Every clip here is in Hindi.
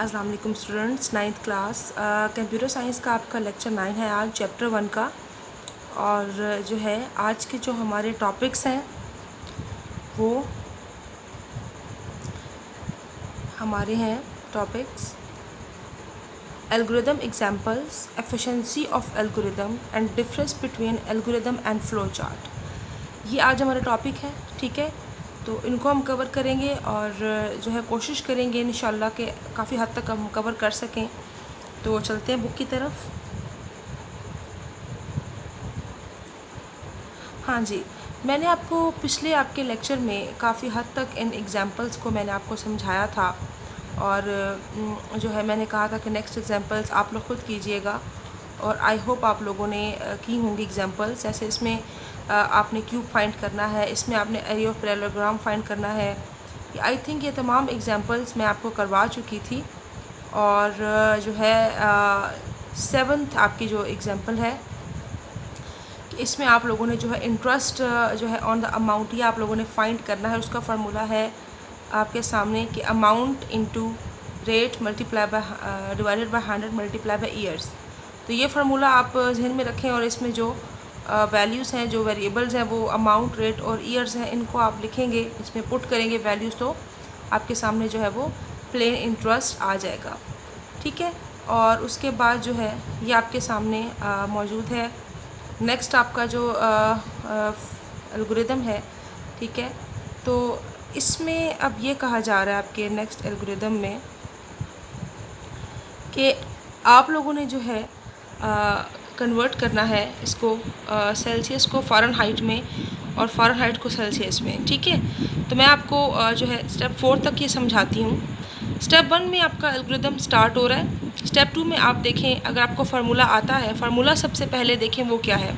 अस्सलाम वालेकुम students, 9th class computer science का आपका लेक्चर 9 है आज, चैप्टर 1 का। और जो है आज के जो हमारे टॉपिक्स हैं वो हमारे हैं topics algorithm examples, efficiency of algorithm and difference between algorithm and flow chart. ये आज हमारे टॉपिक हैं, ठीक है। तो इनको हम कवर करेंगे और जो है कोशिश करेंगे इंशाल्लाह कि काफ़ी हद तक हम कवर कर सकें। तो चलते हैं बुक की तरफ। हाँ जी, मैंने आपको पिछले आपके लेक्चर में काफ़ी हद तक इन एग्ज़ाम्पल्स को मैंने आपको समझाया था और जो है मैंने कहा था कि नेक्स्ट एग्ज़ाम्पल्स आप लोग ख़ुद कीजिएगा और आई होप आप लोगों ने की होंगी एग्ज़ाम्पल्स। जैसे इसमें आपने क्यूब फाइंड करना है, इसमें आपने एरे ऑफ पैरेललोग्राम फाइंड करना है। आई थिंक ये तमाम एग्ज़ाम्पल्स मैं आपको करवा चुकी थी। और जो है 7th आपकी जो एग्ज़ाम्पल है इसमें आप लोगों ने जो है इंटरेस्ट जो है ऑन द अमाउंट, ये आप लोगों ने फाइंड करना है। उसका फार्मूला है आपके सामने कि amount into rate multiply by divided by 100 multiply by years. तो ये फार्मूला आप जहन में रखें और इसमें जो वैल्यूज़ हैं, जो वेरिएबल्स हैं, वो अमाउंट, रेट और ईयर्स हैं, इनको आप लिखेंगे, इसमें पुट करेंगे वैल्यूज़, तो आपके सामने जो है वो प्लेन इंटरेस्ट आ जाएगा, ठीक है। और उसके बाद जो है ये आपके सामने मौजूद है। नेक्स्ट आपका जो एल्गोरिदम है, ठीक है। तो इसमें अब ये कहा जा रहा है आपके नेक्स्ट एल्गोरिदम में कि आप लोगों ने जो है कन्वर्ट करना है इसको सेल्सियस को फ़ारेनहाइट में और फ़ारेनहाइट को सेल्सियस में, ठीक है। तो मैं आपको जो है स्टेप 4 तक ये समझाती हूँ। स्टेप 1 में आपका एल्गोरिदम स्टार्ट हो रहा है। स्टेप 2 में आप देखें, अगर आपको फार्मूला आता है, फार्मूला सबसे पहले देखें वो क्या है।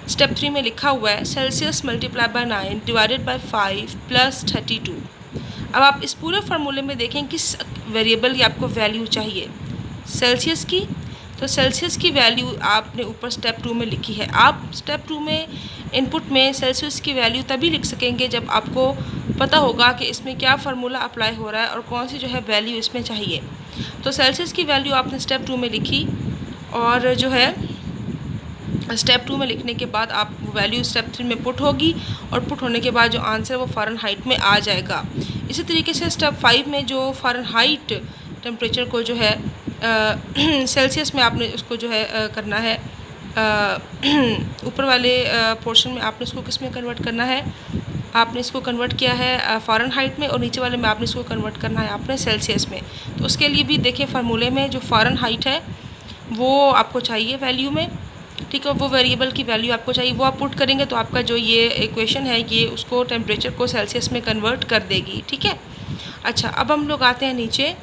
स्टेप 3 में लिखा हुआ है Celsius multiply by 9 divided by 5 plus 32। अब आप इस पूरे फार्मूले में देखें किस वेरिएबल की आपको वैल्यू चाहिए, सेल्सियस की। तो सेल्सियस की वैल्यू आपने ऊपर स्टेप 2 में लिखी है। आप स्टेप 2 में इनपुट में सेल्सियस की वैल्यू तभी लिख सकेंगे जब आपको पता होगा कि इसमें क्या फार्मूला अप्लाई हो रहा है और कौन सी जो है वैल्यू इसमें चाहिए। तो सेल्सियस की वैल्यू आपने स्टेप 2 में लिखी और जो है स्टेप 2 में लिखने के बाद आप वैल्यू स्टेप 3 में पुट होगी और पुट होने के बाद जो आंसर वो फ़ारेनहाइट में आ जाएगा। इसी तरीके से स्टेप 5 में जो फ़ारेनहाइट टेम्परेचर को जो है सेल्सियस में आपने उसको जो है करना है, ऊपर वाले पोर्शन में आपने इसको किस में कन्वर्ट करना है, आपने इसको कन्वर्ट किया है फ़ारेनहाइट में और नीचे वाले में आपने इसको कन्वर्ट करना है आपने सेल्सियस में। तो उसके लिए भी देखिए फार्मूले में जो फ़ारेनहाइट है वो आपको चाहिए वैल्यू में, ठीक है। वो वेरिएबल की वैल्यू आपको चाहिए, वो आप पुट करेंगे तो आपका जो ये इक्वेशन है ये उसको टेम्परेचर को सेल्सियस में कन्वर्ट कर देगी, ठीक है। अच्छा, अब हम लोग आते हैं नीचे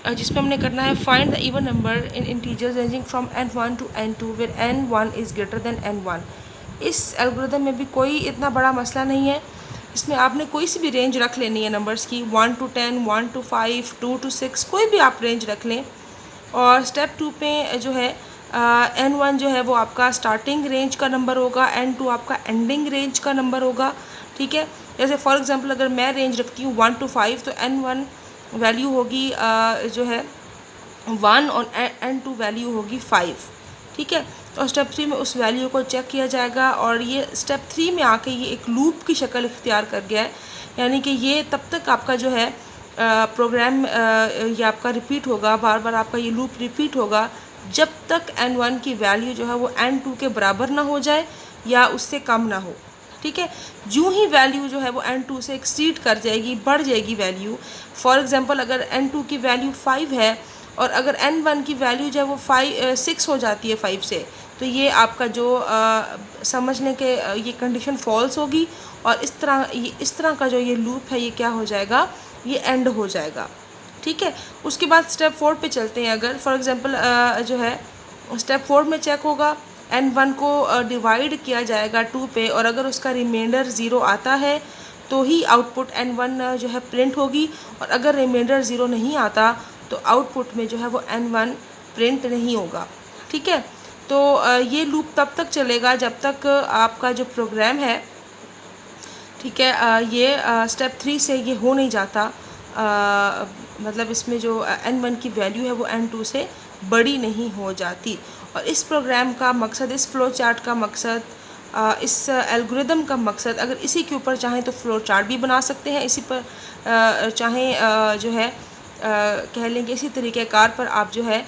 जिसमें हमने करना है find the even number in integers ranging from n1 to n2 where n1 is greater than n1। इस एल्गोरिदम में भी कोई इतना बड़ा मसला नहीं है। इसमें आपने कोई सी भी रेंज रख लेनी है नंबर्स की, 1 to 10, 1 to 5, 2 to 6, कोई भी आप रेंज रख लें। और स्टेप 2 पे जो है n1 जो है वो आपका स्टार्टिंग रेंज का नंबर होगा, n2 आपका एंडिंग रेंज का नंबर होगा, ठीक है। जैसे फॉर एग्जांपल अगर मैं रेंज रखती हूँ 1 to 5 तो n1 वैल्यू होगी जो है 1 और n2 वैल्यू होगी 5, ठीक है। तो स्टेप 3 में उस वैल्यू को चेक किया जाएगा और ये स्टेप 3 में आके ये एक लूप की शक्ल इख्तियार कर गया है, यानी कि ये तब तक आपका जो है प्रोग्राम ये आपका रिपीट होगा, बार बार आपका ये लूप रिपीट होगा जब तक n1 की वैल्यू जो है वो n2 के बराबर ना हो जाए या उससे कम ना हो, ठीक है। यूँ ही वैल्यू जो है वो n2 से एक्सीड कर जाएगी, बढ़ जाएगी वैल्यू। फॉर एग्जांपल अगर n2 की वैल्यू 5 है और अगर n1 की वैल्यू जो है वो 6 हो जाती है 5 से, तो ये आपका जो समझने के ये कंडीशन फॉल्स होगी और इस तरह का जो ये लूप है ये क्या हो जाएगा, ये एंड हो जाएगा, ठीक है। उसके बाद स्टेप 4 पे चलते हैं। अगर फॉर एग्जांपल जो है स्टेप 4 में चेक होगा, n1 को डिवाइड किया जाएगा 2 पे और अगर उसका रिमाइंडर 0 आता है तो ही आउटपुट n1 जो है प्रिंट होगी और अगर रिमाइंडर 0 नहीं आता तो आउटपुट में जो है वो n1 प्रिंट नहीं होगा, ठीक है। तो ये लूप तब तक चलेगा जब तक आपका जो प्रोग्राम है, ठीक है, ये स्टेप 3 से ये हो नहीं जाता मतलब इसमें जो n1 की वैल्यू है वो n2 से बड़ी नहीं हो जाती। और इस प्रोग्राम का मकसद, इस फ़्लो चार्ट का मकसद, इस एल्गोरिदम का मकसद, अगर इसी के ऊपर चाहें तो फ़्लो चार्ट भी बना सकते हैं, इसी पर चाहें जो है कह लेंगे इसी तरीक़ेकार पर आप जो है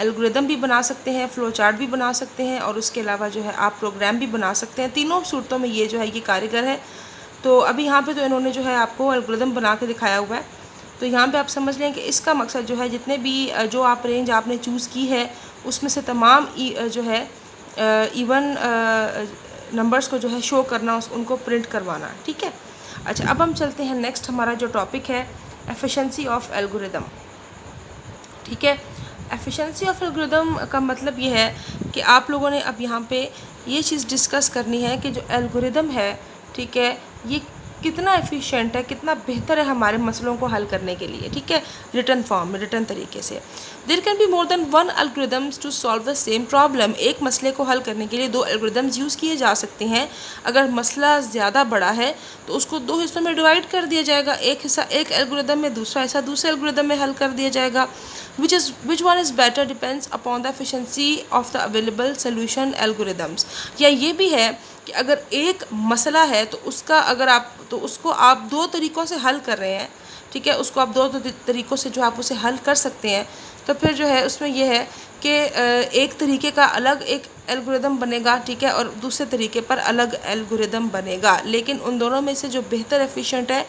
एल्गोरिदम भी बना सकते हैं, फ़्लो चार्ट भी बना सकते हैं, और उसके अलावा जो है आप प्रोग्राम भी बना सकते हैं। तीनों सूरतों में ये जो है ये कारीगर है। तो अभी यहाँ पे तो इन्होंने जो है आपको एल्गोरिदम बना के दिखाया हुआ है। तो यहाँ पे आप समझ लें कि इसका मकसद जो है जितने भी जो आप रेंज आपने चूज़ की है उसमें से तमाम जो है इवन नंबर्स को जो है शो करना, उनको प्रिंट करवाना। ठीक है। अच्छा, अब हम चलते हैं नेक्स्ट, हमारा जो टॉपिक है एफिशिएंसी ऑफ एल्गोरिदम। ठीक है। एफिशिएंसी ऑफ एल्गोरिदम का मतलब ये है कि आप लोगों ने अब यहाँ पे ये चीज़ डिस्कस करनी है कि जो एल्गोरिदम है, ठीक है, ये कितना एफिशिएंट है, कितना बेहतर है हमारे मसलों को हल करने के लिए। ठीक है, रिटर्न फॉर्म में, रिटर्न तरीके से। There can be more than one algorithms to solve the same problem. एक मसले को हल करने के लिए दो एल्गोरिदम्स यूज़ किए जा सकते हैं। अगर मसला ज़्यादा बड़ा है तो उसको दो हिस्सों में डिवाइड कर दिया जाएगा, एक हिस्सा एक एल्गोरिदम में, दूसरा हिस्सा दूसरे एल्गोरिदम में हल कर दिया जाएगा। which one is better depends upon the efficiency of the available solution algorithms। या ये भी है कि अगर एक मसला है तो उसको आप दो तरीक़ों से हल कर रहे हैं। ठीक है, उसको आप दो तरीक़ों से जो आप उसे हल कर सकते हैं, तो फिर जो है उसमें यह है कि एक तरीके का अलग एक एल्गोरिदम बनेगा। ठीक है, और दूसरे तरीके पर अलग एल्गोरिदम बनेगा, लेकिन उन दोनों में से जो बेहतर एफिशिएंट है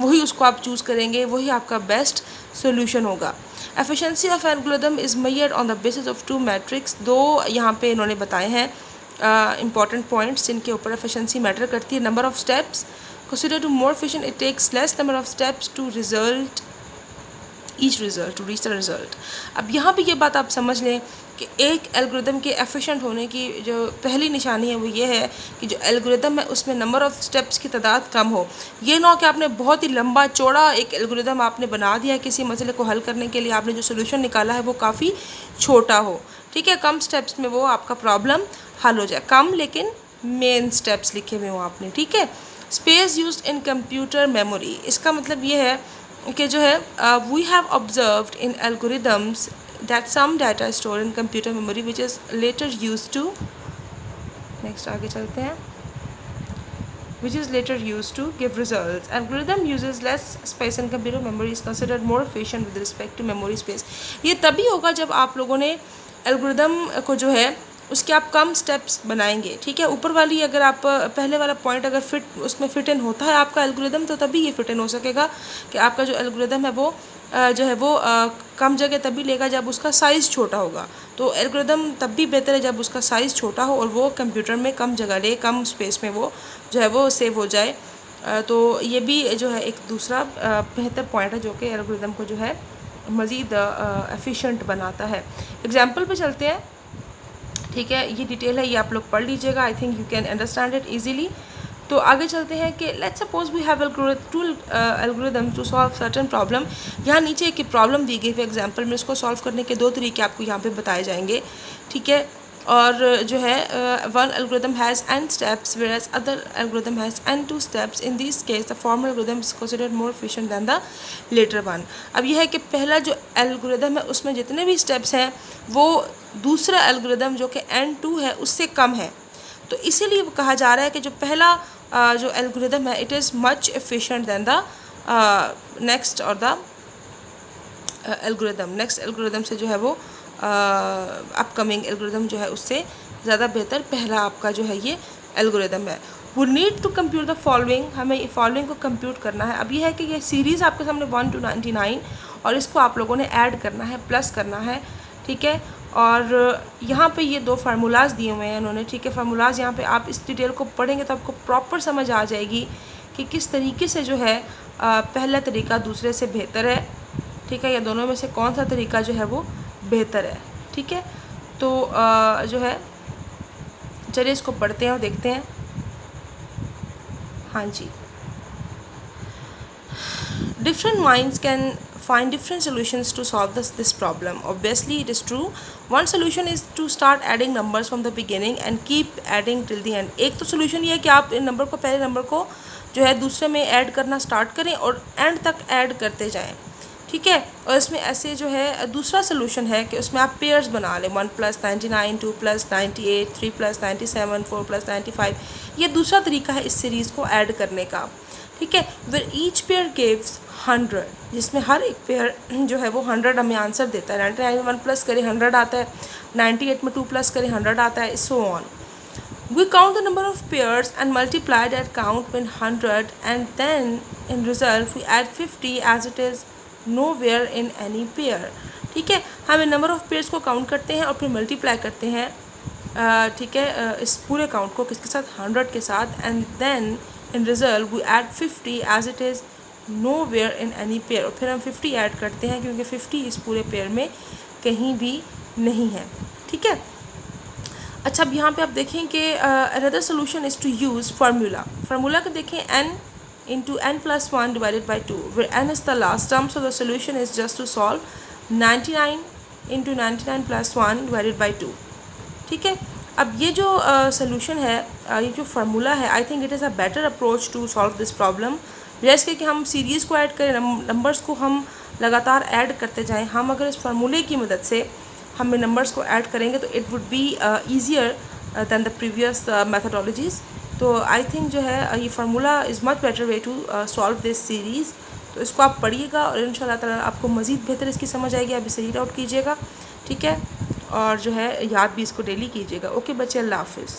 वही उसको आप चूज़ करेंगे, वही आपका बेस्ट सोल्यूशन होगा। Efficiency of algorithm is measured on the basis of two matrix. दो यहाँ पे इन्होंने बताए हैं इंपॉर्टेंट पॉइंट्स जिनके ऊपर एफिशिएंसी मैटर करती है। Number of steps, consider to more efficient it takes less number of steps to result each result to reach the result. अब यहाँ पे ये बात आप समझ लें कि एक एल्गोरिदम के एफिशिएंट होने की जो पहली निशानी है वो ये है कि जो एल्गोरिदम है उसमें नंबर ऑफ़ स्टेप्स की तादाद कम हो। ये ना हो कि आपने बहुत ही लंबा चौड़ा एक एल्गोरिदम आपने बना दिया, किसी मसले को हल करने के लिए आपने जो सोल्यूशन निकाला है वो काफ़ी छोटा हो। ठीक है, कम स्टेप्स में वो आपका प्रॉब्लम हल हो जाए, कम लेकिन मेन स्टेप्स लिखे हुए हों आपने। ठीक है। Space used in computer memory, इसका मतलब ये है कि जो है we have observed in algorithms that some data stored in computer memory which is later used to next आगे चलते हैं which is later used to give results. Algorithm uses less space in computer memory is considered more efficient with respect to memory space। ये तभी होगा जब आप लोगों ने एल्गोरिदम को जो है उसके आप कम स्टेप्स बनाएंगे। ठीक है, ऊपर वाली अगर आप पहले वाला पॉइंट अगर उसमें फिट इन होता है आपका एल्गोरिदम, तो तभी ये फिट इन हो सकेगा कि आपका जो एल्गोरिदम है वो जो है वो कम जगह तभी लेगा जब उसका साइज़ छोटा होगा। तो एल्गोरिदम तब भी बेहतर है जब उसका साइज़ छोटा हो और वो कंप्यूटर में कम जगह ले, कम स्पेस में वो जो है वो सेव हो जाए। तो ये भी जो है एक दूसरा बेहतर पॉइंट है जो कि एल्गोरिदम को जो है मज़ीद एफिशिएंट बनाता है। एग्जाम्पल पे चलते हैं। ठीक है, ये डिटेल है, ये आप लोग पढ़ लीजिएगा। I think you can understand it easily. तो आगे चलते हैं कि let's suppose we have algorithm to solve certain problem. यहाँ नीचे एक प्रॉब्लम दी गई है एग्जाम्पल में, इसको सॉल्व करने के दो तरीके आपको यहाँ पे बताए जाएंगे। ठीक है, और जो है one algorithm has n steps whereas other algorithm has n2 steps. In this case the formal algorithm is considered more efficient than the latter one. अब यह है कि पहला जो एल्गोरिदम है उसमें जितने भी स्टेप्स हैं वो दूसरा एल्गोरिदम जो कि n2 है उससे कम है। तो इसीलिए कहा जा रहा है कि जो पहला जो एल्गोरिदम है it is much efficient than the next और द एल्गोरिदम। नेक्स्ट एल्गोरिदम से जो है वो अपकमिंग एल्गोरिदम जो है उससे ज़्यादा बेहतर पहला आपका जो है ये एल्गोरिदम है। वो need to compute the following, हमें फॉलोइंग को कंप्यूट करना है। अब ये है कि ये सीरीज़ आपके सामने 1 to 99 और इसको आप लोगों ने ऐड करना है, प्लस करना है। ठीक है, और यहाँ पे ये दो फार्मूलाज दिए हुए हैं उन्होंने। ठीक है, फार्मूलाज यहाँ पे आप इस डिटेल को पढ़ेंगे तो आपको प्रॉपर समझ आ जाएगी कि किस तरीके से जो है पहला तरीका दूसरे से बेहतर है। ठीक है, या दोनों में से कौन सा तरीका जो है वो बेहतर है। ठीक है, तो जो है चलिए इसको पढ़ते हैं और देखते हैं। हाँ जी, different minds can find different solutions to solve this problem. Obviously it is true. One solution is to start adding numbers from the beginning and keep adding till the end. एक तो solution ये है कि आप इन नंबर को, पहले नंबर को जो है दूसरे में ऐड करना स्टार्ट करें और एंड तक ऐड करते जाएं। ठीक है। और इसमें ऐसे जो है दूसरा सोल्यूशन है कि उसमें आप पेयर्स बना लें, 1 + 99, 2 + 98, 3 + 97, 4 + 95। ये दूसरा तरीका है इस सीरीज़ को ऐड करने का, ठीक है। वेयर ईच पेयर गिव्स 100, जिसमें हर एक पेयर जो है वो 100 हमें आंसर देता है। 99 में 1 प्लस करें 100 आता है, 98 में 2 प्लस करें 100 आता है, so on. We count the number of pairs and multiply that count with 100, and then in result we add 50 as it is nowhere in any pair, ठीक है। हम नंबर ऑफ़ पेयर्स को काउंट करते हैं और फिर मल्टीप्लाई करते हैं, ठीक है, इस पूरे काउंट को किसके साथ, 100 के साथ, and then in result we add 50 as it is nowhere in any pair, और फिर हम 50 ऐड करते हैं क्योंकि 50 इस पूरे पेयर में कहीं भी नहीं है, ठीक है। अच्छा, अब यहाँ पे आप देखें कि another solution is to use formula को देखें, n into n + 1 divided by 2, where n is the last term, so the solution is just to solve 99 into 99 + 1 divided by 2, ठीक है। अब ये जो सोल्यूशन है, ये जो फार्मूला है, I think it is a better approach to solve this problem. जैसे कि हम सीरीज़ को ऐड करें, नंबर्स को हम लगातार ऐड करते जाएं, हम अगर इस फार्मूले की मदद से हम नंबर्स को ऐड करेंगे तो it would be easier than the previous methodologies. तो आई थिंक जो है ये formula is much better way to solve this series. तो इसको आप पढ़िएगा और इंशाल्लाह ताला आपको मज़ीद बेहतर इसकी समझ आएगी। आप इसे रीड आउट कीजिएगा, ठीक है, और जो है याद भी इसको डेली कीजिएगा। ओके बच्चे, अल्लाह हाफ़िज़।